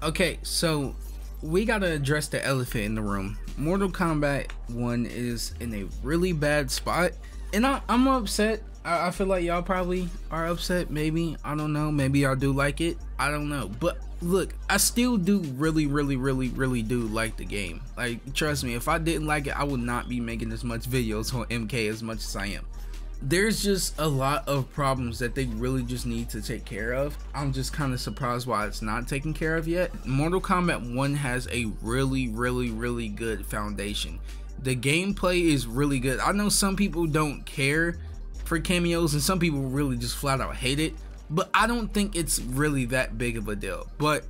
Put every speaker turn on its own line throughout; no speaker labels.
Okay, so we gotta address the elephant in the room. Mortal Kombat 1 is in a really bad spot, and I'm upset. I feel like y'all probably are upset, maybe. I don't know. Maybe y'all do like it. I don't know. But look, I still do really do like the game. Like, trust me, if I didn't like it, I would not be making as much videos on MK as much as I am. There's just a lot of problems that they really just need to take care of. I'm just kind of surprised why it's not taken care of yet. Mortal Kombat 1 has a really good foundation. The gameplay is really good. I know some people don't care for cameos and some people really just flat out hate it, but I don't think it's really that big of a deal. But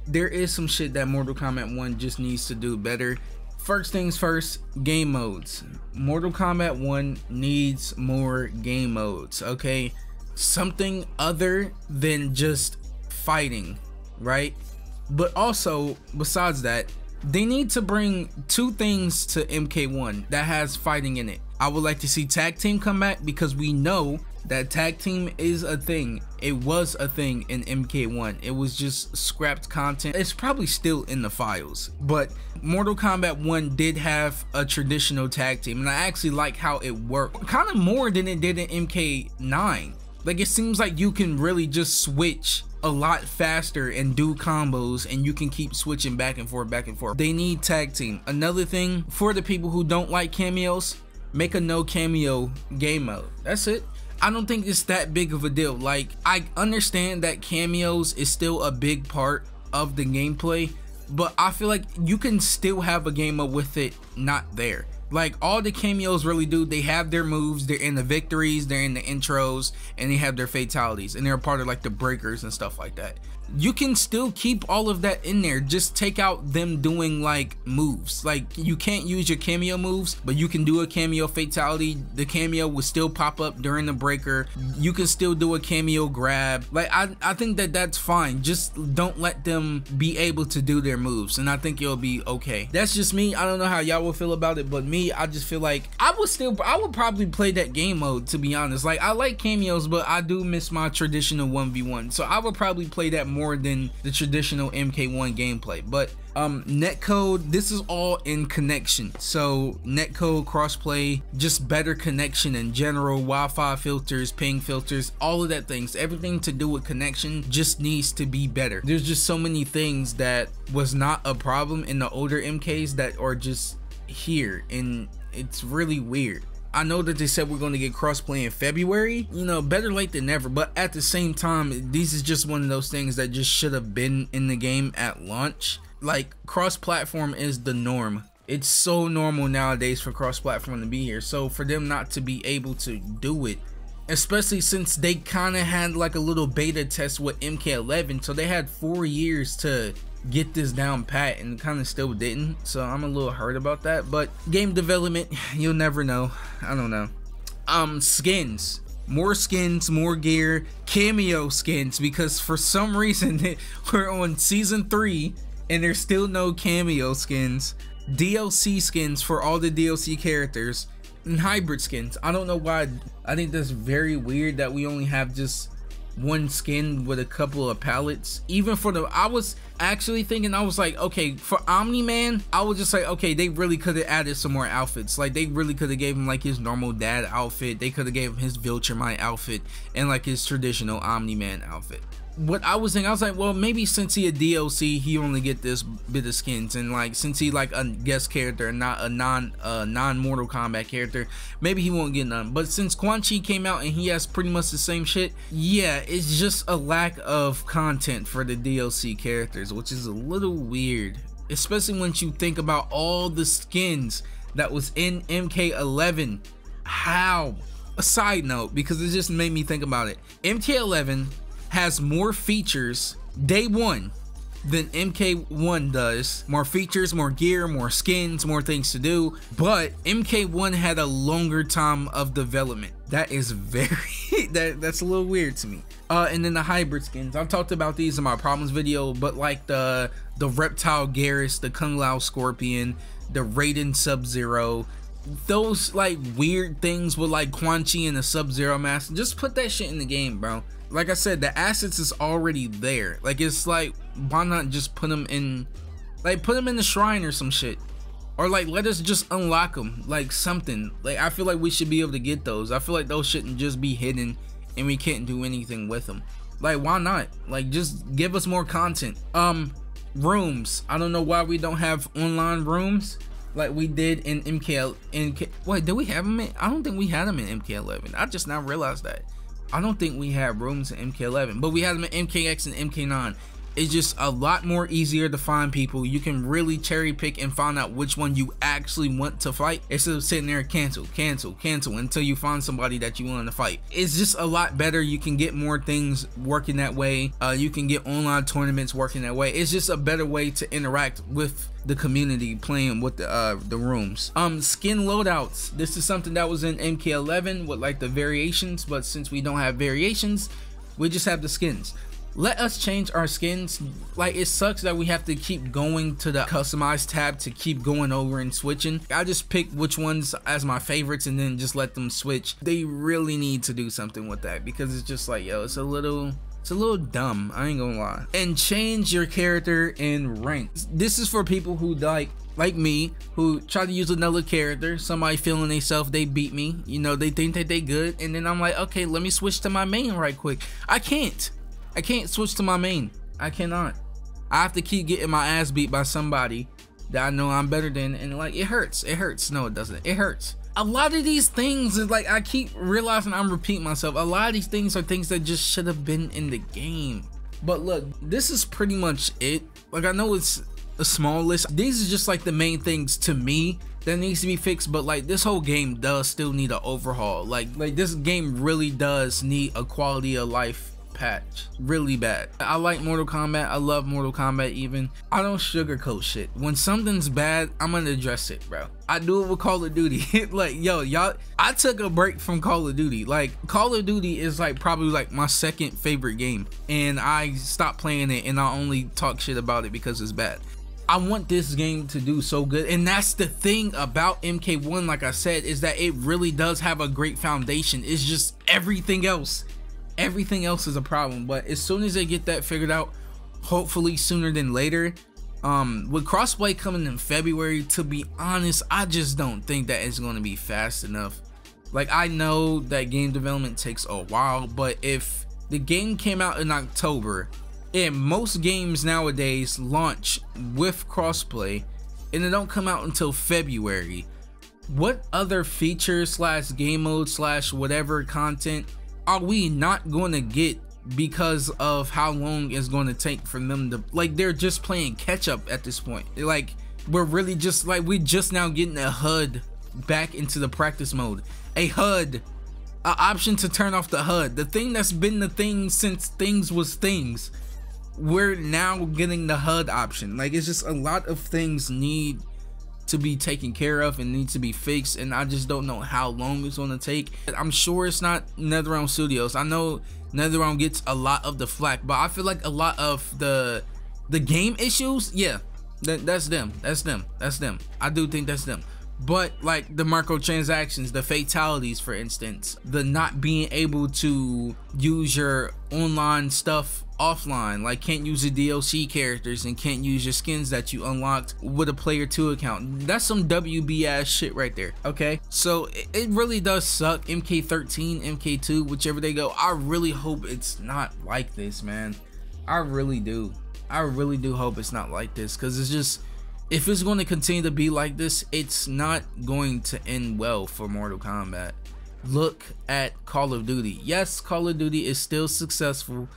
there is some shit that Mortal Kombat 1 just needs to do better. First things first, game modes. Mortal Kombat 1 needs more game modes, okay? Something other than just fighting, right? But also, besides that, they need to bring two things to MK1 that has fighting in it. I would like to see tag team come back, because we know that tag team is a thing. It was a thing in MK1. It was just scrapped content. It's probably still in the files, but Mortal Kombat 1 did have a traditional tag team, and I actually like how it worked, kind of more than it did in MK9. Like, it seems like you can really just switch a lot faster and do combos, and you can keep switching back and forth. They need tag team. Another thing, for the people who don't like cameos, make a no cameo game mode. That's it. I don't think it's that big of a deal. Like, I understand that cameos is still a big part of the gameplay, but I feel like you can still have a game mode with it not there. Like, all the cameos really do, they have their moves, they're in the victories, they're in the intros, and they have their fatalities, and they're a part of like the breakers and stuff like that. You can still keep all of that in there, just take out them doing like moves. Like, you can't use your cameo moves, but you can do a cameo fatality. The cameo will still pop up during the breaker. You can still do a cameo grab. Like, I think that that's fine. Just don't let them be able to do their moves, and I think it'll be okay. That's just me. I don't know how y'all will feel about it, but me, I just feel like I would probably play that game mode, to be honest. Like, I like cameos, but I do miss my traditional 1v1, so I would probably play that more than the traditional MK1 gameplay. But netcode, this is all in Konnection, so netcode, crossplay, just better connection in general, Wi-Fi filters, ping filters, all of that things, everything to do with Konnection just needs to be better. There's just so many things that was not a problem in the older MKs that are just here, and it's really weird. I know that they said we're going to get crossplay in February, you know, better late than never, but at the same time, this is just one of those things that just should have been in the game at launch. Like, cross-platform is the norm. It's so normal nowadays for cross-platform to be here, so for them not to be able to do it, especially since they kind of had like a little beta test with MK11, so they had 4 years to get this down pat and kind of still didn't, so I'm a little hurt about that. But game development, you'll never know. I don't know. Skins, more gear, cameo skins, because for some reason we're on season 3 and there's still no cameo skins. DLC skins for all the DLC characters, and hybrid skins. I don't know why. I think that's very weird that we only have just one skin with a couple of palettes. Even for the, I was actually thinking, I was like, okay, for Omni-Man, I was just like, okay, they really could have added some more outfits. Like, they really could have gave him like his normal dad outfit, they could have gave him his Viltrumite outfit, and like his traditional Omni-Man outfit. What I was thinking, I was like, well, maybe since he a DLC, he only get this bit of skins, and like since he like a guest character and not a non Mortal Kombat character, maybe he won't get none. But since Quan Chi came out and he has pretty much the same shit, yeah, it's just a lack of content for the DLC characters, which is a little weird, especially once you think about all the skins that was in MK11. How? A side note, because it just made me think about it, MK11 has more features day one than MK1 does. More features, more gear, more skins, more things to do, but MK1 had a longer time of development. That is very that's a little weird to me. And then the hybrid skins, I've talked about these in my problems video, but like the reptile Garrus, the Kung Lao Scorpion, the Raiden Sub-Zero, those like weird things with like Quan Chi and the Sub-Zero mask, just put that shit in the game, bro. like I said, the assets is already there. Like, it's like, why not just put them in, like, put them in the shrine or some shit, or like let us just unlock them, like something. Like, I feel like we should be able to get those. I feel like those shouldn't just be hidden and we can't do anything with them. Like, why not? Like, just give us more content. Rooms, I don't know why we don't have online rooms like we did in wait, did we have them in? I don't think we had them in MK11. I just now realized that. I don't think we had rooms in MK11, but we had them in MKX and MK9. It's just a lot more easier to find people. You can really cherry pick and find out which one you actually want to fight, instead of sitting there cancel until you find somebody that you want to fight. It's just a lot better. You can get more things working that way. You can get online tournaments working that way. It's just a better way to interact with the community playing with the rooms. Skin loadouts. This is something that was in MK11 with like the variations, but since we don't have variations, we just have the skins. Let us change our skins. Like, it sucks that we have to keep going to the customize tab to keep going over and switching. I just pick which ones as my favorites and then just let them switch. They really need to do something with that, because it's just like, yo, it's a little dumb, I ain't gonna lie. And change your character in ranks. This is for people who like me, who try to use another character. Somebody feeling themselves, they beat me, you know, they think that they good, and then I'm like, okay, let me switch to my main right quick. I can't switch to my main. I cannot. I have to keep getting my ass beat by somebody that I know I'm better than, and like, it hurts. No, it doesn't. It hurts. A lot of these things is like, I keep realizing I'm repeating myself. A lot of these things are things that just should have been in the game. But look, this is pretty much it. Like, I know it's a small list. These are just like the main things to me that needs to be fixed, but like, this whole game does still need an overhaul. Like this game really does need a quality of life patch really bad. I like Mortal Kombat. I love Mortal Kombat. Even I don't sugarcoat shit. When something's bad, I'm gonna address it, bro. I do it with Call of Duty. Like, yo, y'all, I took a break from Call of Duty. Like, Call of Duty is like probably like my second favorite game, and I stopped playing it, and I only talk shit about it because it's bad. I want this game to do so good, and that's the thing about MK1, like I said, is that it really does have a great foundation. It's just everything else is a problem. But as soon as they get that figured out, hopefully sooner than later, with crossplay coming in February, to be honest, I just don't think that it's going to be fast enough. Like, I know that game development takes a while, but if the game came out in October, and most games nowadays launch with crossplay and they don't come out until February, what other features slash game mode slash whatever content are we not going to get because of how long it's going to take for them to, like, they're just playing catch up at this point. Like, we're really just like, we just now getting a HUD back into the practice mode. A HUD, an option to turn off the HUD, the thing that's been the thing since things was things. We're now getting the HUD option. Like, it's just a lot of things need to be taken care of and need to be fixed, and I just don't know how long it's going to take. I'm sure it's not NetherRealm Studios. I know NetherRealm gets a lot of the flack, but I feel like a lot of the game issues, yeah, that's them. I do think that's them. But like the microtransactions, the fatalities, for instance, the not being able to use your online stuff offline, like can't use the DLC characters and can't use your skins that you unlocked with a player 2 account. That's some WB ass shit right there. Okay, so it really does suck. MK13, MK2, whichever they go, I really hope it's not like this, man. I really do hope it's not like this, because it's just, if it's going to continue to be like this, it's not going to end well for Mortal Kombat. Look at Call of Duty. Yes, Call of Duty is still successful,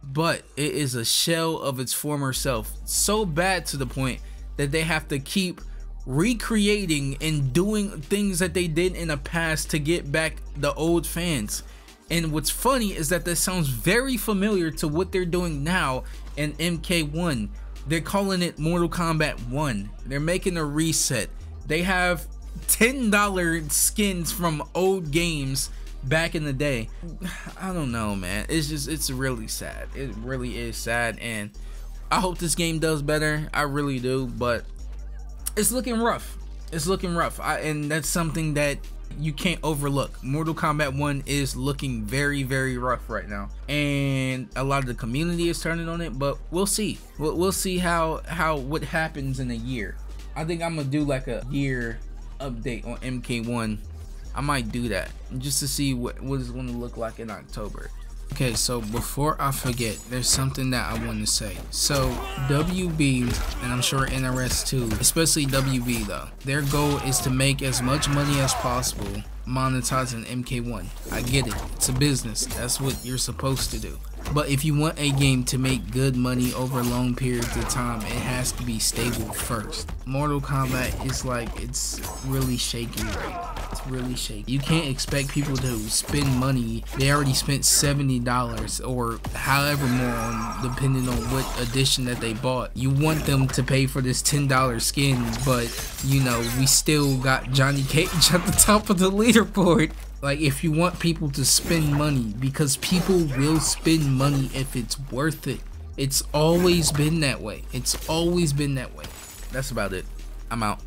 but it is a shell of its former self. So bad to the point that they have to keep recreating and doing things that they did in the past to get back the old fans. And what's funny is that sounds very familiar to what they're doing now in MK1. They're calling it Mortal Kombat 1. They're making a reset. They have $10 skins from old games back in the day. I don't know, man. It's really sad. It really is sad, and I hope this game does better. I really do, but it's looking rough. And that's something that you can't overlook. Mortal Kombat 1 is looking very, very rough right now, and a lot of the community is turning on it, but we'll see. We'll see how what happens in a year. I think I'm gonna do like a year update on MK1. I might do that just to see what it's gonna look like in October. Okay, so before I forget, there's something that I want to say. So WB, and I'm sure NRS too, especially WB though, their goal is to make as much money as possible monetizing MK1. I get it, it's a business, that's what you're supposed to do. But if you want a game to make good money over long periods of time, it has to be stable first. Mortal Kombat is like, it's really shaky right now. It's really shaky. You can't expect people to spend money. They already spent $70 or however more on, depending on what edition that they bought. You want them to pay for this $10 skin, but you know, we still got Johnny Cage at the top of the leaderboard. Like, if you want people to spend money, because people will spend money if it's worth it. It's always been that way. It's always been that way. That's about it. I'm out.